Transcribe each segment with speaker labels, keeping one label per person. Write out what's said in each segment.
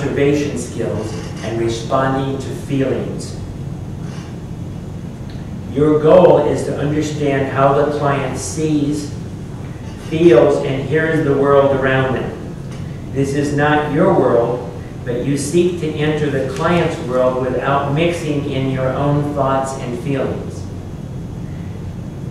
Speaker 1: observation skills, and responding to feelings. Your goal is to understand how the client sees, feels, and hears the world around them. This is not your world, but you seek to enter the client's world without mixing in your own thoughts and feelings.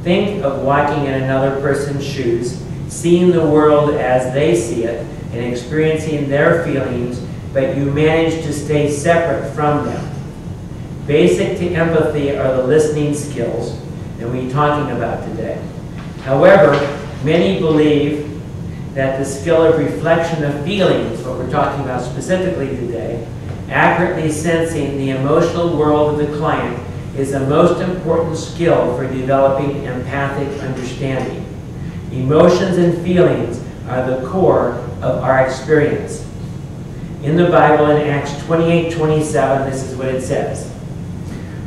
Speaker 1: Think of walking in another person's shoes, seeing the world as they see it, and experiencing their feelings, but you manage to stay separate from them. Basic to empathy are the listening skills that we're talking about today. However, many believe that the skill of reflection of feelings, what we're talking about specifically today, accurately sensing the emotional world of the client, is the most important skill for developing empathic understanding. Emotions and feelings are the core of our experience. In the Bible, in Acts 28:27, this is what it says.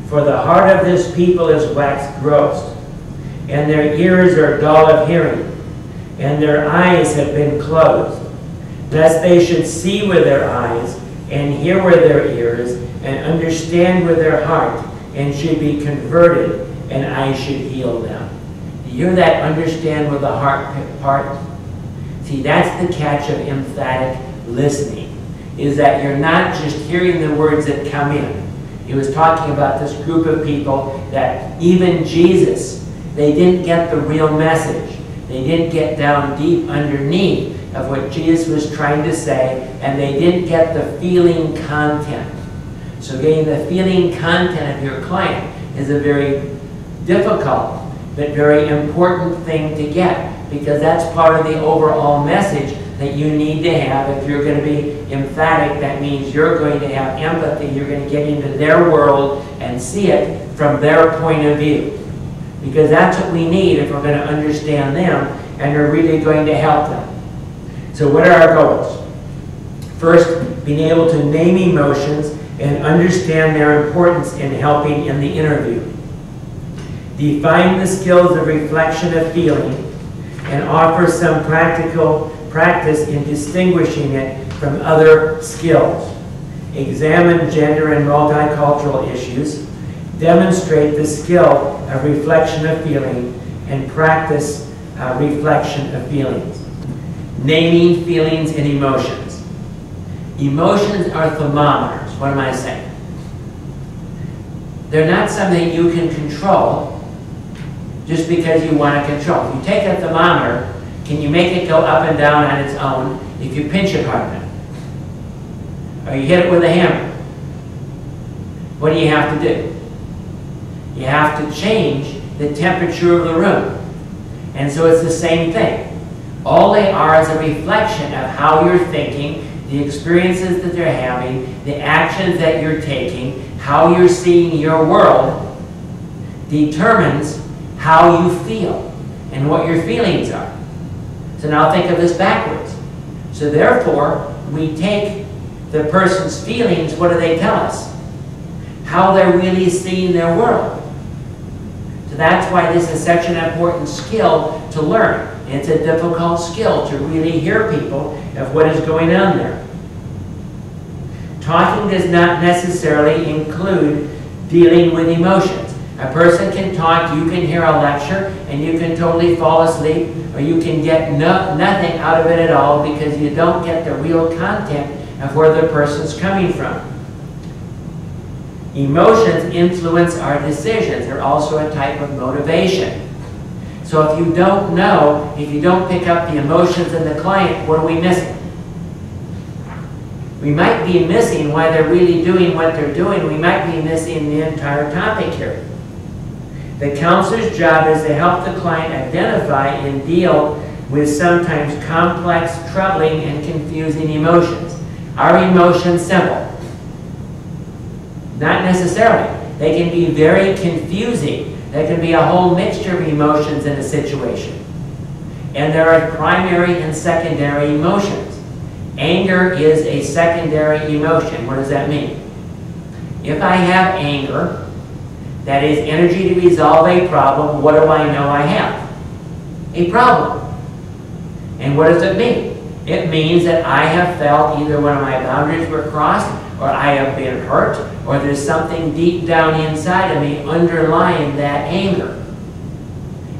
Speaker 1: For the heart of this people is waxed gross, and their ears are dull of hearing, and their eyes have been closed, lest they should see with their eyes, and hear with their ears, and understand with their heart, and should be converted, and I should heal them. Do you hear that understand with the heart part? See, that's the catch of emphatic listening, is that you're not just hearing the words that come in. He was talking about this group of people that even Jesus, they didn't get the real message. They didn't get down deep underneath of what Jesus was trying to say, and they didn't get the feeling content. So getting the feeling content of your client is a very difficult but very important thing to get, because that's part of the overall message that you need to have. If you're going to be emphatic, that means you're going to have empathy. You're going to get into their world and see it from their point of view. Because that's what we need if we're going to understand them and are really going to help them. So what are our goals? First, being able to name emotions and understand their importance in helping in the interview. Define the skills of reflection of feeling and offer some practical practice in distinguishing it from other skills. Examine gender and multicultural issues. Demonstrate the skill of reflection of feeling and practice reflection of feelings. Naming feelings and emotions. Emotions are thermometers. What am I saying? They're not something you can control just because you want to control. If you take a thermometer, can you make it go up and down on its own if you pinch it hard enough? Or you hit it with a hammer? What do you have to do? You have to change the temperature of the room. And so it's the same thing. All they are is a reflection of how you're thinking, the experiences that you're having, the actions that you're taking, how you're seeing your world determines how you feel and what your feelings are. So now think of this backwards. So therefore, we take the person's feelings, what do they tell us? How they're really seeing their world. So that's why this is such an important skill to learn. It's a difficult skill to really hear people of what is going on there. Talking does not necessarily include dealing with emotions. A person can talk, you can hear a lecture, and you can totally fall asleep, or you can get nothing out of it at all because you don't get the real content of where the person's coming from. Emotions influence our decisions. They're also a type of motivation. So if you don't know, if you don't pick up the emotions in the client, what are we missing? We might be missing why they're really doing what they're doing. We might be missing the entire topic here. The counselor's job is to help the client identify and deal with sometimes complex, troubling, and confusing emotions. Are emotions simple? Not necessarily. They can be very confusing. There can be a whole mixture of emotions in a situation. And there are primary and secondary emotions. Anger is a secondary emotion. What does that mean? If I have anger, that is energy to resolve a problem, what do I know I have? A problem. And what does it mean? It means that I have felt either one of my boundaries were crossed, or I have been hurt, or there's something deep down inside of me underlying that anger.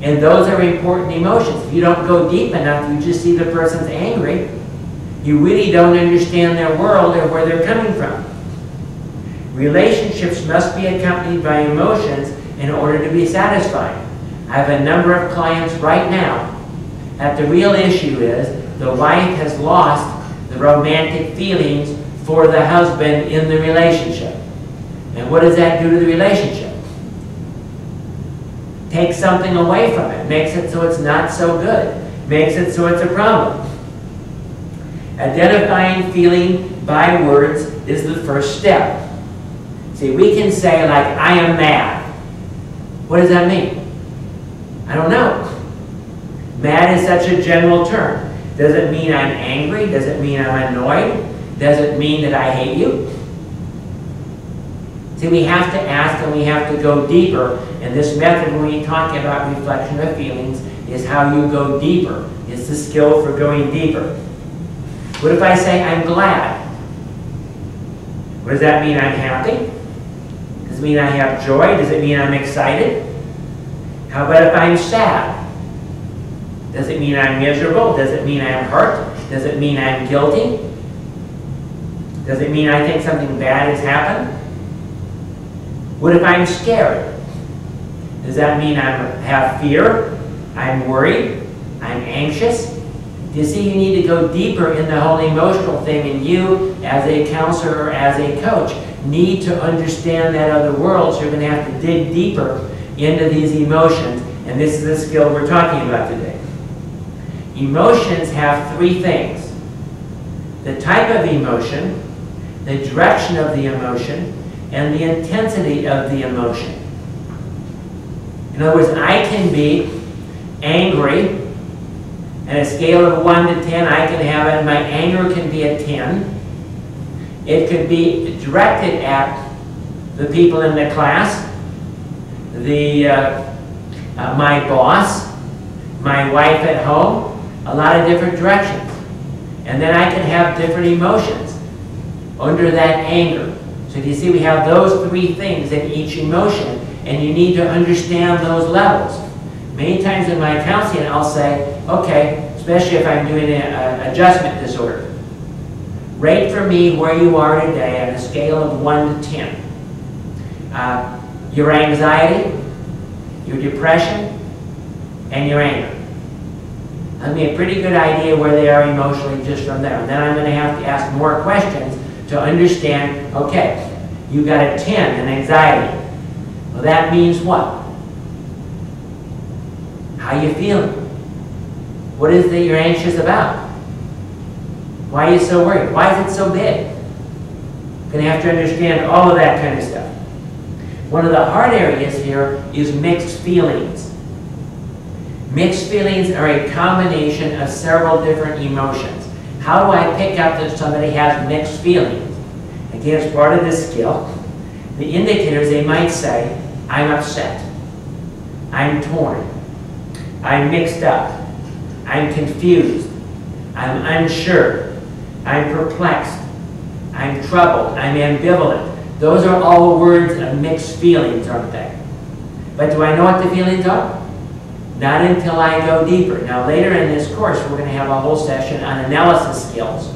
Speaker 1: And those are important emotions. If you don't go deep enough, you just see the person's angry. You really don't understand their world or where they're coming from. Relationships must be accompanied by emotions in order to be satisfied. I have a number of clients right now that the real issue is the wife has lost the romantic feelings for the husband in the relationship. And what does that do to the relationship? Takes something away from it. Makes it so it's not so good. Makes it so it's a problem. Identifying feeling by words is the first step. See, we can say, like, I am mad. What does that mean? I don't know. Mad is such a general term. Does it mean I'm angry? Does it mean I'm annoyed? Does it mean that I hate you? See, we have to ask and we have to go deeper. And this method, when we talk about reflection of feelings, is how you go deeper. It's the skill for going deeper. What if I say I'm glad? What does that mean? I'm happy? Does it mean I have joy? Does it mean I'm excited? How about if I'm sad? Does it mean I'm miserable? Does it mean I'm hurt? Does it mean I'm guilty? Does it mean I think something bad has happened? What if I'm scared? Does that mean I have fear? I'm worried? I'm anxious? You see, you need to go deeper in the whole emotional thing, and you, as a counselor or as a coach, need to understand that other world, so you're going to have to dig deeper into these emotions, and this is the skill we're talking about today. Emotions have three things: the type of emotion, the direction of the emotion, and the intensity of the emotion. In other words, I can be angry. On a scale of 1 to 10, I can have it. My anger can be a 10. It could be directed at the people in the class, my boss, my wife at home, a lot of different directions. And then I can have different emotions under that anger. So do you see, we have those three things in each emotion, and you need to understand those levels. Many times in my counseling, I'll say, okay, especially if I'm doing an adjustment disorder, rate for me where you are today on a scale of 1 to 10. Your anxiety, your depression, and your anger. That'll be a pretty good idea where they are emotionally just from there. And then I'm going to have to ask more questions to understand, okay, you got a 10 in anxiety. Well, that means what? How you feeling? What is it that you're anxious about? Why are you so worried? Why is it so big? You're going to have to understand all of that kind of stuff. One of the hard areas here is mixed feelings. Mixed feelings are a combination of several different emotions. How do I pick up that somebody has mixed feelings? Again, it's part of this skill. The indicators, they might say, I'm upset, I'm torn, I'm mixed up, I'm confused, I'm unsure, I'm perplexed, I'm troubled, I'm ambivalent. Those are all words of mixed feelings, aren't they? But do I know what the feelings are? Not until I go deeper. Now later in this course, we're going to have a whole session on analysis skills,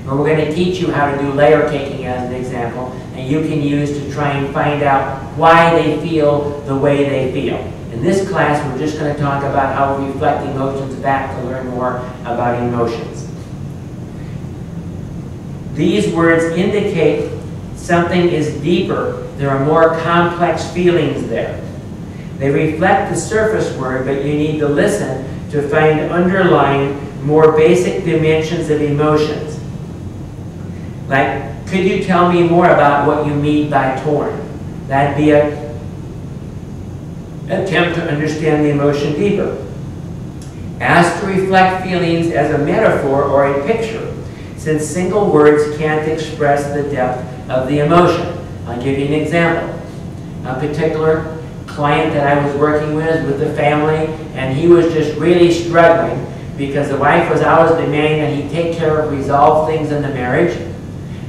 Speaker 1: where we're going to teach you how to do layer caking as an example, and you can use to try and find out why they feel the way they feel. In this class, we're just going to talk about how we reflect emotions back to learn more about emotions. These words indicate something is deeper. There are more complex feelings there. They reflect the surface word, but you need to listen to find underlying, more basic dimensions of emotions. Like, could you tell me more about what you mean by torn? That'd be an attempt to understand the emotion deeper. Ask to reflect feelings as a metaphor or a picture, since single words can't express the depth of the emotion. I'll give you an example. A particular client that I was working with the family, and he was just really struggling because the wife was always demanding that he take care of, resolve things in the marriage.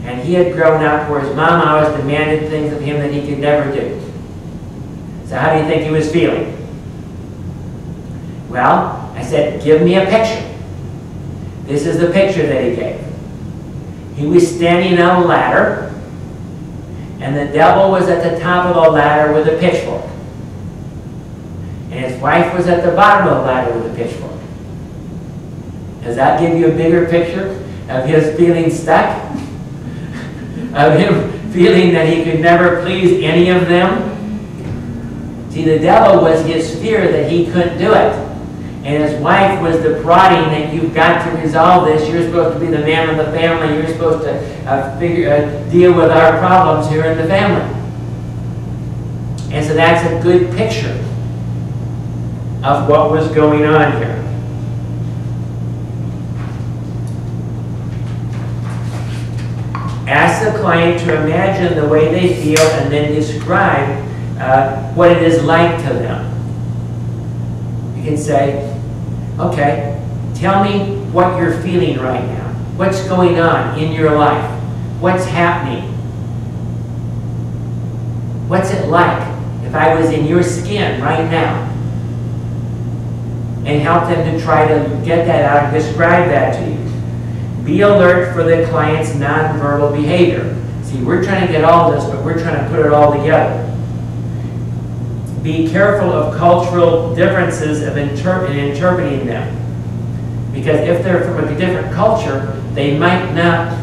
Speaker 1: And he had grown up where his mom always demanded things of him that he could never do. So how do you think he was feeling? Well, I said, give me a picture. This is the picture that he gave. He was standing on a ladder, and the devil was at the top of the ladder with a pitchfork. And his wife was at the bottom of the ladder with a pitchfork. Does that give you a bigger picture of his feeling stuck? Of him feeling that he could never please any of them? See, the devil was his fear that he couldn't do it. And his wife was the prodding that you've got to resolve this. You're supposed to be the man of the family. You're supposed to deal with our problems here in the family. And so that's a good picture of what was going on here. Ask the client to imagine the way they feel and then describe what it is like to them. You can say, okay, tell me what you're feeling right now. What's going on in your life? What's happening? What's it like if I was in your skin right now? And help them to try to get that out and describe that to you. Be alert for the client's nonverbal behavior. See, we're trying to get all this, but we're trying to put it all together. Be careful of cultural differences in interpreting them. Because if they're from a different culture, they might not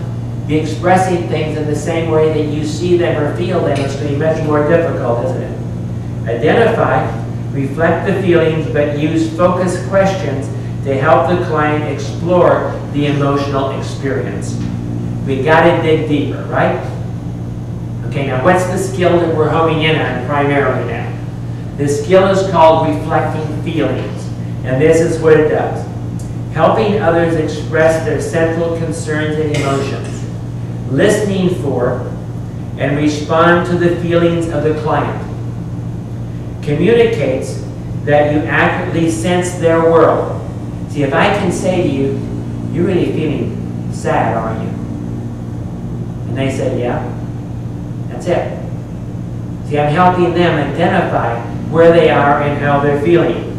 Speaker 1: be expressing things in the same way that you see them or feel them. It's going to be much more difficult, isn't it? Identify, reflect the feelings, but use focused questions to help the client explore the emotional experience. We got to dig deeper, right? Okay, now what's the skill that we're homing in on primarily now? The skill is called reflecting feelings, and this is what it does. Helping others express their central concerns and emotions, listening for and respond to the feelings of the client. Communicates that you accurately sense their world. See, if I can say to you, you're really feeling sad, aren't you? And they say, yeah. That's it. See, I'm helping them identify where they are and how they're feeling.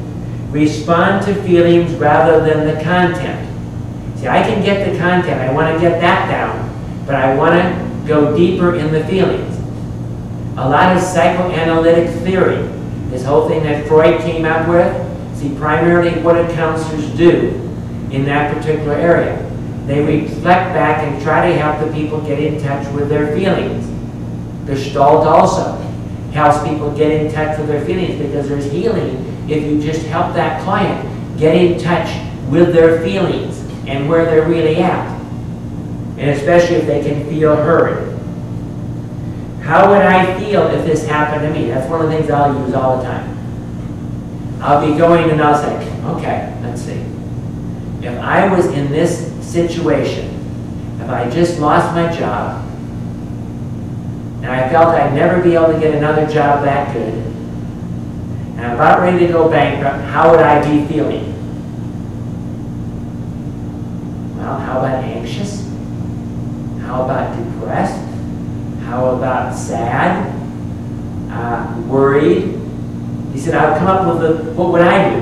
Speaker 1: Respond to feelings rather than the content. See, I can get the content. I want to get that down. But I want to go deeper in the feelings. A lot of psychoanalytic theory, this whole thing that Freud came up with, see, primarily what do counselors do in that particular area? They reflect back and try to help the people get in touch with their feelings. Gestalt also helps people get in touch with their feelings, because there's healing if you just help that client get in touch with their feelings and where they're really at. And especially if they can feel heard. How would I feel if this happened to me? That's one of the things I'll use all the time. I'll be going and I'll say, okay, let's see. If I was in this situation, if I just lost my job, and I felt I'd never be able to get another job that good, and I'm about ready to go bankrupt, how would I be feeling? Well, how about anxious? How about depressed? How about sad? Worried? He said, I would come up with what would I do?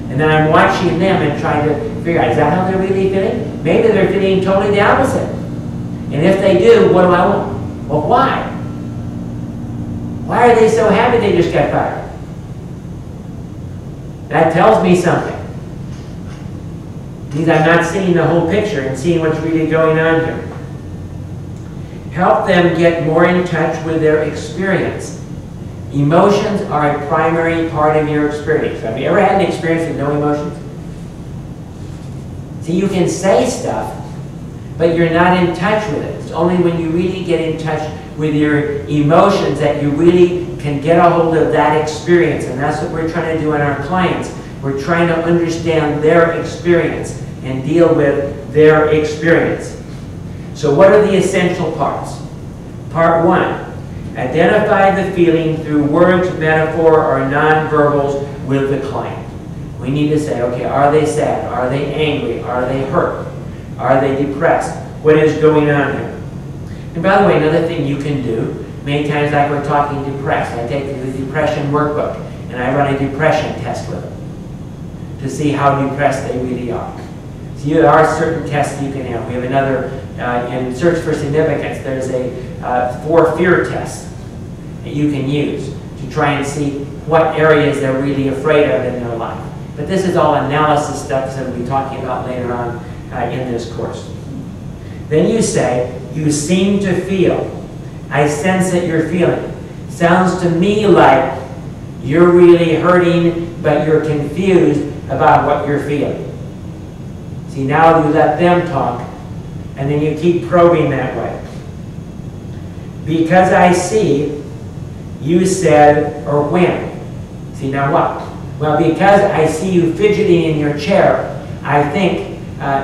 Speaker 1: And then I'm watching them and trying to figure out, is that how they're really feeling? Maybe they're feeling totally the opposite. And if they do, what do I want? Well, why? Why are they so happy they just got fired? That tells me something. It means I'm not seeing the whole picture and seeing what's really going on here. Help them get more in touch with their experience. Emotions are a primary part of your experience. Have you ever had an experience with no emotions? See, you can say stuff, but you're not in touch with it. It's only when you really get in touch with your emotions that you really can get a hold of that experience. And that's what we're trying to do in our clients. We're trying to understand their experience and deal with their experience. So what are the essential parts? Part 1, identify the feeling through words, metaphor, or nonverbals with the client. We need to say, okay, are they sad? Are they angry? Are they hurt? Are they depressed? What is going on here? And by the way, another thing you can do, many times like we're talking depressed, I take the depression workbook and I run a depression test with them to see how depressed they really are. So there are certain tests you can have. We have another, in Search for Significance, there's a 4 fear tests that you can use to try and see what areas they're really afraid of in their life. But this is all analysis stuff that we'll be talking about later on in this course. Then you say, you seem to feel. I sense that you're feeling. Sounds to me like you're really hurting, but you're confused about what you're feeling. See, now you let them talk, and then you keep probing that way. Because I see, you said, or when. See, now what? Well, because I see you fidgeting in your chair, I think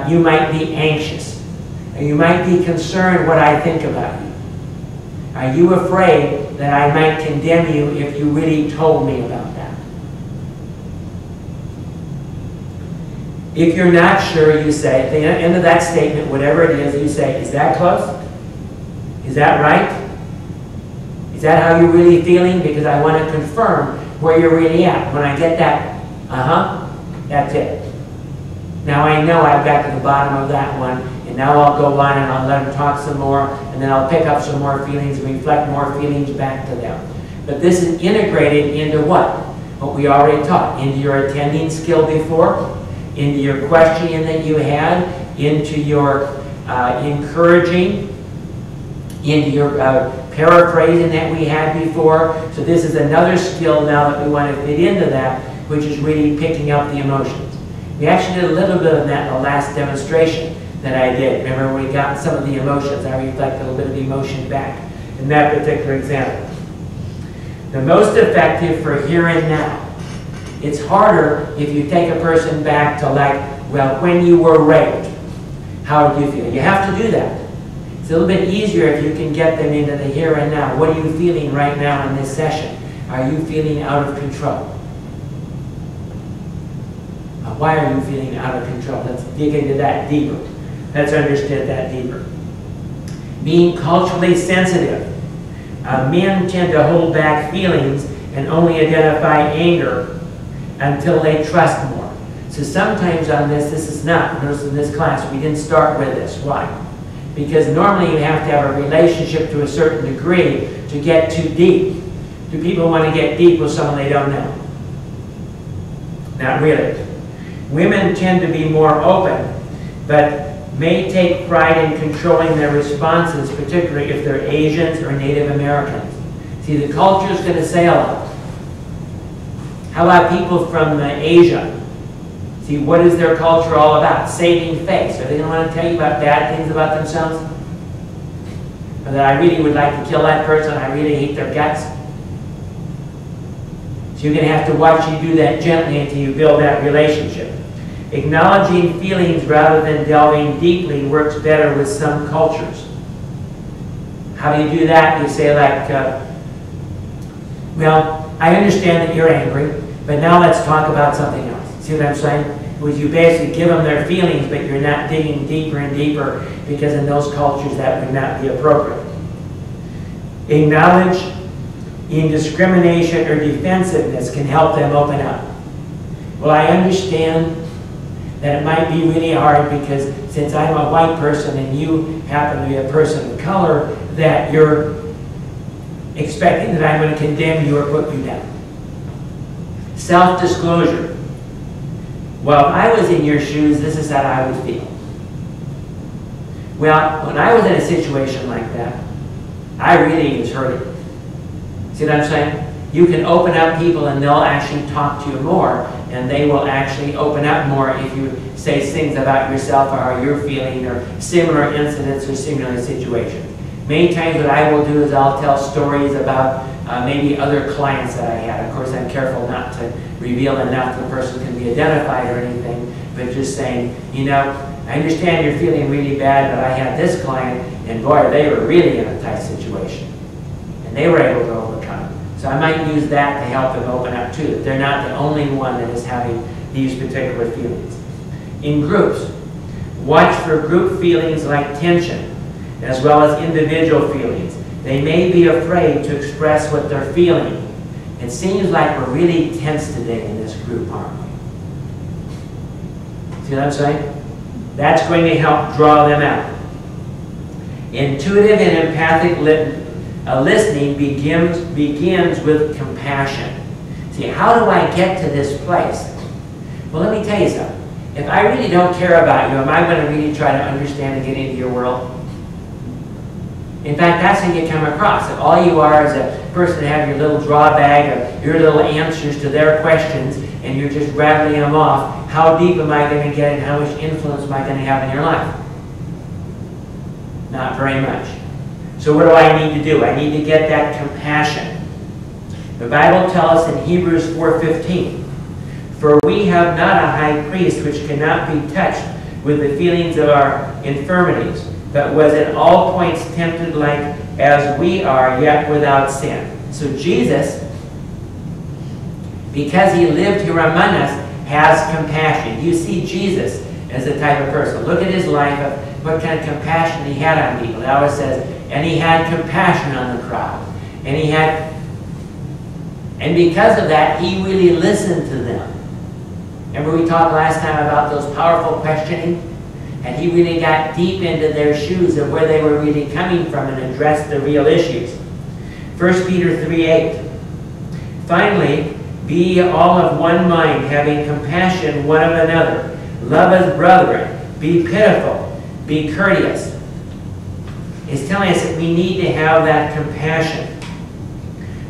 Speaker 1: you might be anxious. Or you might be concerned what I think about you. Are you afraid that I might condemn you if you really told me about that? If you're not sure, you say, at the end of that statement, whatever it is, you say, is that close? Is that right? Is that how you're really feeling? Because I want to confirm where you're really at. When I get that, that's it. Now I know I've got to the bottom of that one, and now I'll go on and I'll let them talk some more, and then I'll pick up some more feelings and reflect more feelings back to them. But this is integrated into what? What we already taught. Into your attending skill before, into your questioning that you had, into your encouraging, into your paraphrasing that we had before. So this is another skill now that we want to fit into that, which is really picking up the emotions. We actually did a little bit of that in the last demonstration that I did. Remember, when we got some of the emotions, I reflected a little bit of the emotion back in that particular example. The most effective for here and now. It's harder if you take a person back to like, well, when you were raped, how did you feel? You have to do that. It's a little bit easier if you can get them into the here and now. What are you feeling right now in this session? Are you feeling out of control? Why are you feeling out of control? Let's dig into that deeper. Let's understand that deeper. Being culturally sensitive. Men tend to hold back feelings and only identify anger until they trust more. So sometimes on this is not. Notice in this class, we didn't start with this. Why? Because normally you have to have a relationship to a certain degree to get too deep. Do people want to get deep with someone they don't know? Not really. Women tend to be more open, but may take pride in controlling their responses, particularly if they're Asians or Native Americans. See, the culture is going to say a lot. How about people from Asia? See, what is their culture all about? Saving face. Are they going to want to tell you about bad things about themselves? Or that I really would like to kill that person, I really hate their guts? So you're going to have to watch you do that gently until you build that relationship. Acknowledging feelings rather than delving deeply works better with some cultures. How do you do that? You say like, well, I understand that you're angry, but now let's talk about something else. See what I'm saying? Was you basically give them their feelings, but you're not digging deeper and deeper, because in those cultures that would not be appropriate. Acknowledge indiscrimination or defensiveness can help them open up. Well, I understand that it might be really hard because since I'm a white person and you happen to be a person of color, that you're expecting that I'm going to condemn you or put you down. Self-disclosure. Well, if I was in your shoes, this is how I would feel. Well, when I was in a situation like that, I really was hurting. See what I'm saying? You can open up people and they'll actually talk to you more, and they will actually open up more if you say things about yourself or how you're feeling or similar incidents or similar situations. Many times what I will do is I'll tell stories about maybe other clients that I had. Of course, I'm careful not to reveal enough the person can be identified or anything, but just saying, you know, I understand you're feeling really bad, but I had this client, and boy, they were really in a tight situation. And they were able to overcome it. So I might use that to help them open up too, that they're not the only one that is having these particular feelings. In groups, watch for group feelings like tension, as well as individual feelings. They may be afraid to express what they're feeling. It seems like we're really tense today in this group, aren't we? See what I'm saying? That's going to help draw them out. Intuitive and empathic listening begins with compassion. See, how do I get to this place? Well, let me tell you something. If I really don't care about you, am I going to really try to understand and get into your world? In fact, that's how you come across. If all you are is a person to have your little draw bag of your little answers to their questions, and you're just rattling them off, how deep am I going to get and how much influence am I going to have in your life? Not very much. So what do I need to do? I need to get that compassion. The Bible tells us in Hebrews 4:15, "For we have not a high priest which cannot be touched with the feelings of our infirmities, but was in all points tempted like as we are, yet without sin." So Jesus, because he lived here among us, has compassion. You see Jesus as the type of person. Look at his life, of what kind of compassion he had on people. It always says, and he had compassion on the crowd. And because of that, he really listened to them. Remember we talked last time about those powerful questioning? And he really got deep into their shoes of where they were really coming from and addressed the real issues. 1 Peter 3:8. "Finally, be ye all of one mind, having compassion one of another. Love as brethren. Be pitiful. Be courteous." It's telling us that we need to have that compassion.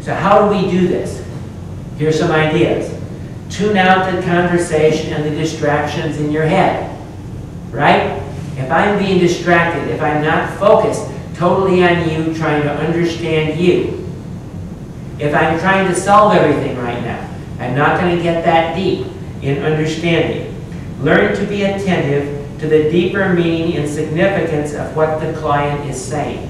Speaker 1: So how do we do this? Here's some ideas. Tune out the conversation and the distractions in your head. Right? If I'm being distracted, if I'm not focused totally on you, trying to understand you, if I'm trying to solve everything right now, I'm not going to get that deep in understanding. Learn to be attentive to the deeper meaning and significance of what the client is saying.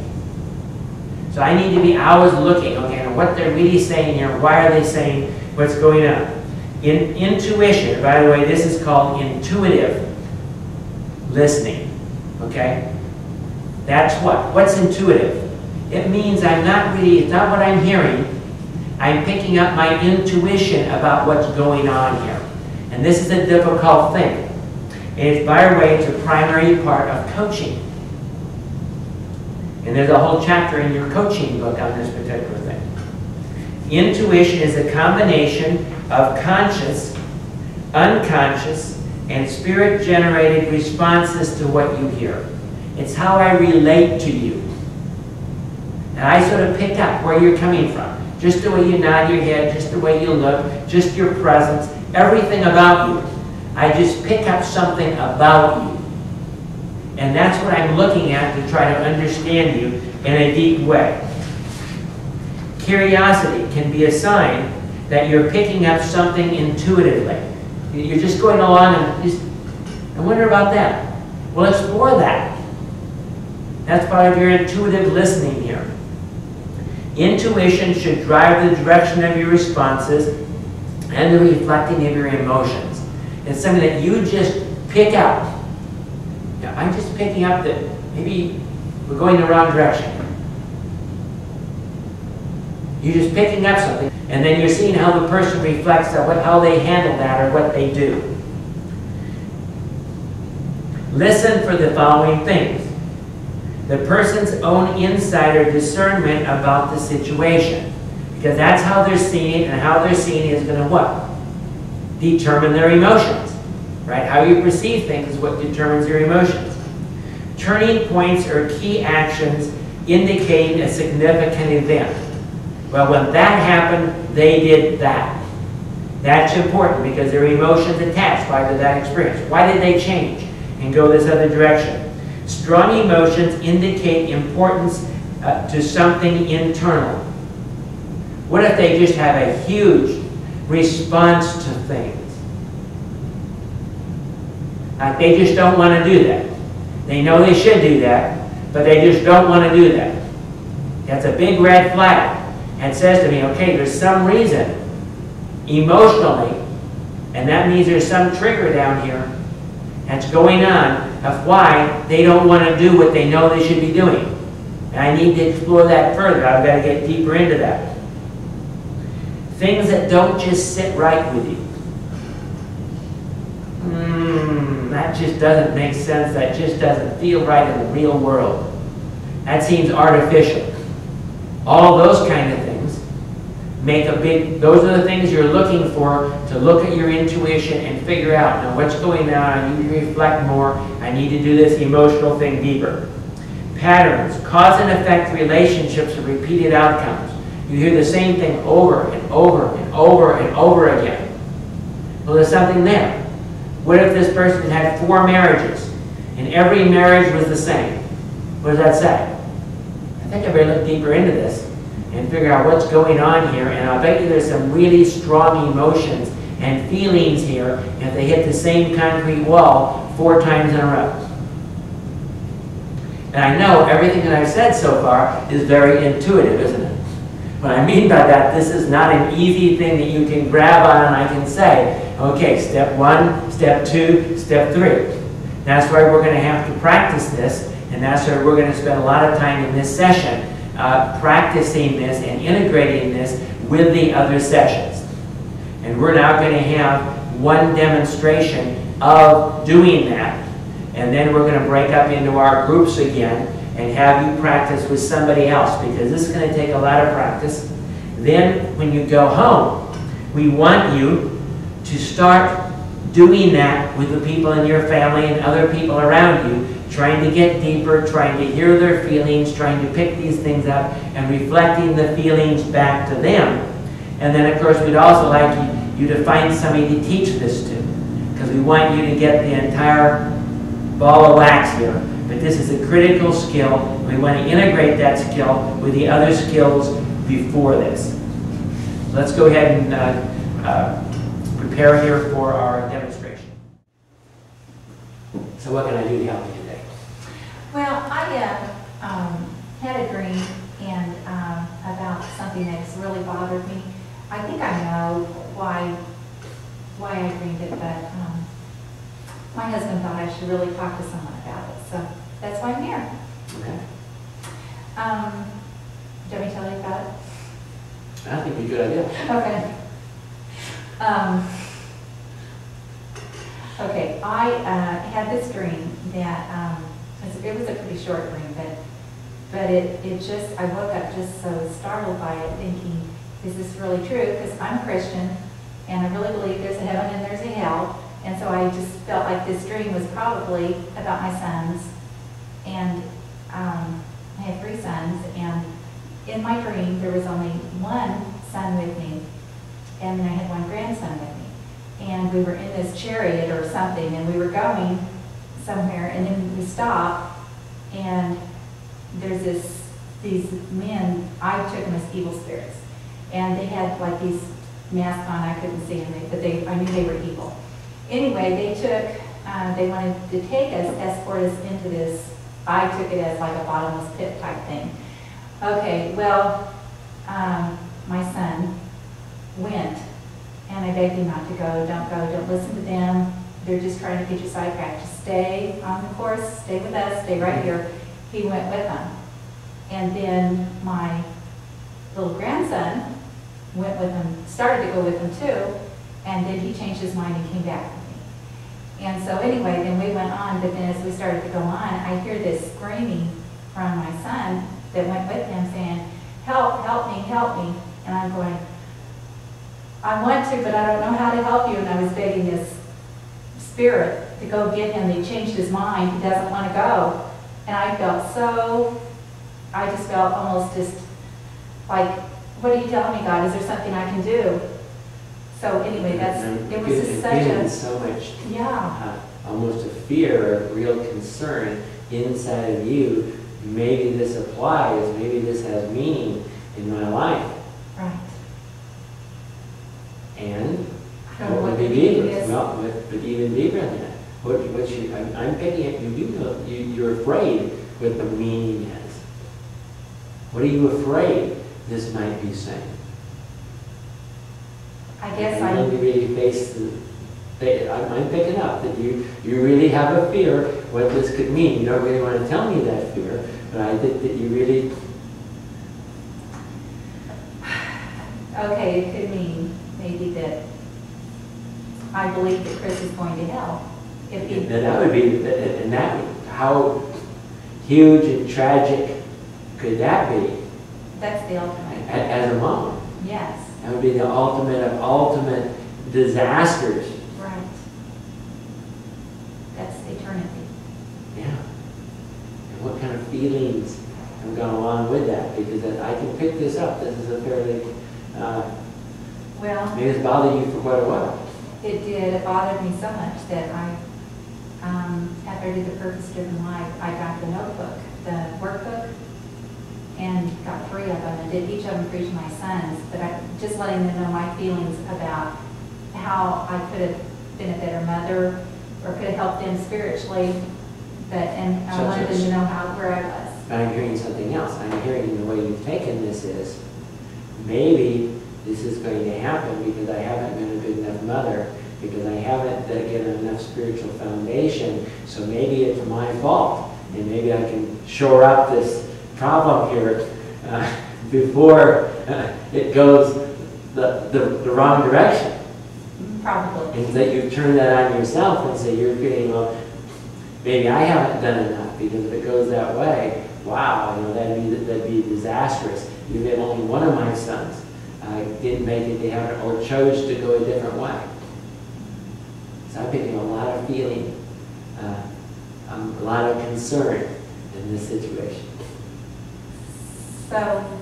Speaker 1: So I need to be always looking, okay, at what they're really saying here. Why are they saying what's going on? Intuition, by the way, this is called intuitive listening, okay? That's what? What's intuitive? It means it's not what I'm hearing. I'm picking up my intuition about what's going on here. And this is a difficult thing. And it's, by the way, it's a primary part of coaching. And there's a whole chapter in your coaching book on this particular thing. Intuition is a combination of conscious, unconscious, and spirit-generated responses to what you hear. It's how I relate to you. And I sort of pick up where you're coming from. Just the way you nod your head, just the way you look, just your presence, everything about you. I just pick up something about you. And that's what I'm looking at to try to understand you in a deep way. Curiosity can be a sign that you're picking up something intuitively. You're just going along and just, I wonder about that. Well, explore that. That's part of your intuitive listening here. Intuition should drive the direction of your responses and the reflecting of your emotions. It's something that you just pick up. Now, I'm just picking up that maybe we're going the wrong direction. You're just picking up something, and then you're seeing how the person reflects on how they handle that or what they do. Listen for the following things. The person's own insight or discernment about the situation. Because that's how they're seeing it, and how they're seeing it is going to what? Determine their emotions. Right? How you perceive things is what determines your emotions. Turning points or key actions indicating a significant event. Well, when that happened, they did that. That's important because there are emotions attached to that experience. Why did they change and go this other direction? Strong emotions indicate importance to something internal. What if they just have a huge response to things? Like they just don't want to do that. They know they should do that, but they just don't want to do that. That's a big red flag. And says to me, okay, there's some reason emotionally And that means there's some trigger down here that's going on of why they don't want to do what they know they should be doing. And I need to explore that further. I've got to get deeper into that. Things that don't just sit right with you. That just doesn't make sense. That just doesn't feel right in the real world. That seems artificial. All those kind of things make a big, those are the things you're looking for to look at your intuition and figure out, now what's going on, I need to reflect more, I need to do this emotional thing deeper. Patterns, cause and effect relationships of repeated outcomes. You hear the same thing over and over and over and over again. Well, there's something there. What if this person had 4 marriages and every marriage was the same? What does that say? I think I better look deeper into this and figure out what's going on here, and I'll bet you there's some really strong emotions and feelings here if they hit the same concrete wall 4 times in a row. And I know everything that I've said so far is very intuitive, isn't it? What I mean by that, this is not an easy thing that you can grab on and I can say, okay, step 1, step 2, step 3. That's why we're going to have to practice this, and that's why we're going to spend a lot of time in this session practicing this and integrating this with the other sessions. And we're now going to have one demonstration of doing that, and then we're going to break up into our groups again and have you practice with somebody else, because this is going to take a lot of practice. Then when you go home, we want you to start doing that with the people in your family and other people around you, trying to get deeper, trying to hear their feelings, trying to pick these things up, and reflecting the feelings back to them. And then, of course, we'd also like you to find somebody to teach this to, because we want you to get the entire ball of wax here. But this is a critical skill. We want to integrate that skill with the other skills before this. Let's go ahead and prepare here for our demonstration. So what can I do to help you today?
Speaker 2: Well, I had a dream and about something that's really bothered me. I think I know why I dreamed it, but my husband thought I should really talk to someone about it, so that's why I'm here.
Speaker 1: Okay.
Speaker 2: Do you want me to tell you about it?
Speaker 1: I think it'd be a good idea.
Speaker 2: Okay. Okay, I had this dream that, it was a pretty short dream, but it just, I woke up just so startled by it, thinking, is this really true? Because I'm a Christian, and I really believe there's a heaven and there's a hell, and so I just felt like this dream was probably about my sons, and I had 3 sons, and in my dream there was only 1 son with me, and then I had 1 grandson with me. And we were in this chariot or something, and we were going somewhere, and then we stopped, and there's these men, I took them as evil spirits, and they had like these masks on. I couldn't see them, but I knew they were evil. Anyway, they wanted to take us, escort us into this, I took it as like a bottomless pit type thing. Okay, well, my son went, and I begged him not to go, don't listen to them. They're just trying to get you sidetracked. Just stay on the course, stay with us, stay right here. He went with them. And then my little grandson went with him, started to go with him too, and then he changed his mind and came back with me. And so anyway, then we went on, but then as we started to go on, I hear this screaming from my son that went with him saying, help, help me, help me. And I'm going, I want to, but I don't know how to help you. And I was begging this spirit to go get him. He changed his mind. He doesn't want to go. And I just felt almost just like, what are you telling me, God? Is there something I can do? So anyway, it was just such a...
Speaker 1: so much,
Speaker 2: yeah.
Speaker 1: Almost a fear, a real concern inside of you. Maybe this applies, maybe this has meaning in my life.
Speaker 2: Right.
Speaker 1: And
Speaker 2: I don't know what
Speaker 1: would
Speaker 2: the
Speaker 1: be
Speaker 2: meaning
Speaker 1: deeper?
Speaker 2: is.
Speaker 1: Well, but even deeper than that. I'm picking it, you know, you're afraid what the meaning is. What are you afraid this might be saying?
Speaker 2: I guess
Speaker 1: I'm willing to really face I'm picking up that you really have a fear what this could mean. You don't really want to tell me that fear, but I think that you really...
Speaker 2: Okay, it could mean maybe that I believe that Chris is going to hell. If he...
Speaker 1: That would be, and that, how huge and tragic could that be?
Speaker 2: That's the ultimate.
Speaker 1: As a mom.
Speaker 2: Yes.
Speaker 1: That would be the ultimate of ultimate disasters.
Speaker 2: Right. That's eternity.
Speaker 1: Yeah. And what kind of feelings have gone along with that? Because I can pick this up. This is a fairly...
Speaker 2: well,
Speaker 1: maybe it's bothered you for quite a while.
Speaker 2: It did. It bothered me so much that after I did the Purpose-Driven Life, I got the notebook, the workbook, and got 3 of them, and did each of them for each of my sons, but just letting them know my feelings about how I could have been a better mother, or could have helped them spiritually, and I wanted them to know where I was.
Speaker 1: But I'm hearing something else. I'm hearing the way you've taken this is, maybe this is going to happen because I haven't been a good enough mother, because I haven't given enough spiritual foundation, so maybe it's my fault, and maybe I can shore up this problem here before it goes the wrong direction.
Speaker 2: Probably.
Speaker 1: And that you turn that on yourself and say you're feeling, well, maybe I haven't done enough, because if it goes that way, wow, that'd be disastrous. Even if only one of my sons didn't make it to heaven or chose to go a different way. So I'm getting a lot of feeling, a lot of concern in this situation.
Speaker 2: So,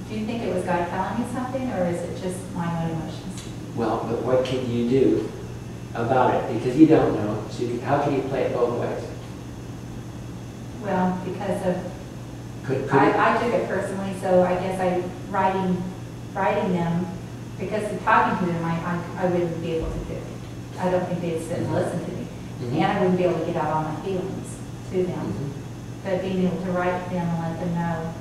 Speaker 2: do you think it was God telling me something, or is it just my own emotions?
Speaker 1: Well, but what can you do about it? Because you don't know, so how can you play it both ways?
Speaker 2: Well, because of... I took it personally, so I guess writing them, because of talking to them, I wouldn't be able to do it. I don't think they'd sit and listen to me.
Speaker 1: Mm-hmm.
Speaker 2: And I wouldn't be able to get out all my feelings to them.
Speaker 1: Mm-hmm.
Speaker 2: But being able to write to them and let them know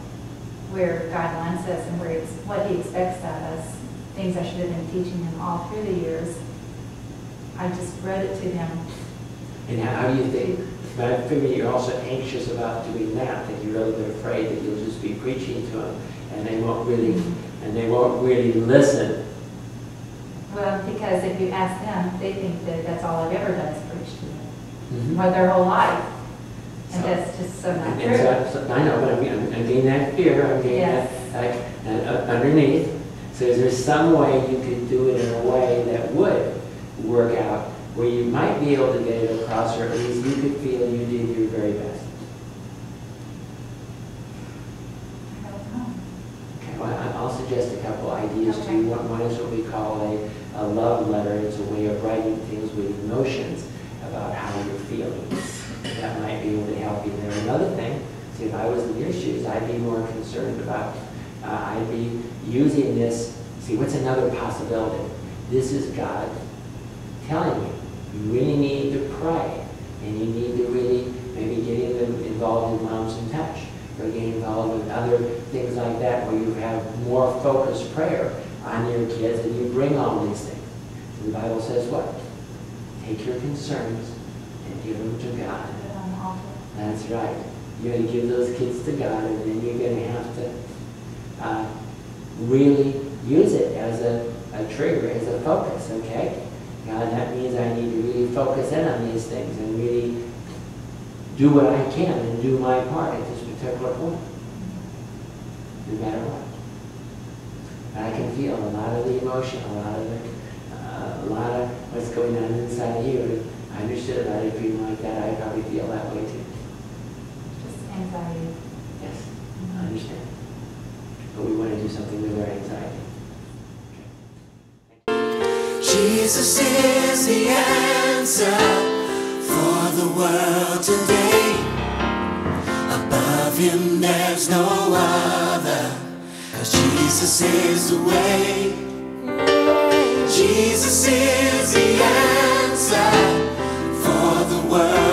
Speaker 2: where God wants us and what He expects of us, things I should have been teaching them all through the years, I just wrote it to them.
Speaker 1: And how do you think, I figure you're also anxious about doing that you're a little bit afraid that you'll just be preaching to them and they won't really listen.
Speaker 2: Well, because if you ask them, they think that that's all I've ever done is preach to them.
Speaker 1: Mm-hmm.
Speaker 2: Or their whole life. And
Speaker 1: So,
Speaker 2: that's just so not true.
Speaker 1: I know, but I'm getting that fear, I'm getting that underneath. So is there some way you could do it in a way that would work out, where you might be able to get it across, or at least you could feel you did your very best?
Speaker 2: I don't know.
Speaker 1: Okay, well, I'll suggest a couple ideas to
Speaker 2: Okay.
Speaker 1: you. One is what we call a love letter. It's a way of writing things with emotions about how you're feeling. That might be able to help you there. Another thing, see, if I was in your shoes, I'd be more concerned about, I'd be using this. See, what's another possibility? This is God telling you, you really need to pray, and you need to really maybe getting them involved in Moms in Touch, or getting involved with other things like that, where you have more focused prayer on your kids, and you bring all these things. So the Bible says what? Take your concerns and give them to God.
Speaker 2: Put it on the altar.
Speaker 1: That's right. You're going to give those kids to God, and then you're going to have to really use it as a trigger, as a focus, okay? God, that means I need to really focus in on these things and really do what I can and do my part at this particular point, no matter what. And I can feel a lot of the emotion, a lot of what's going on inside of you. If I understood about it feeling like that, I'd probably feel that way too.
Speaker 2: Just anxiety.
Speaker 1: Yes, I understand. But we want to do something with our anxiety.
Speaker 3: Jesus is the answer for the world today. Above Him there's no other, 'cause Jesus is the way. Jesus is the answer for the world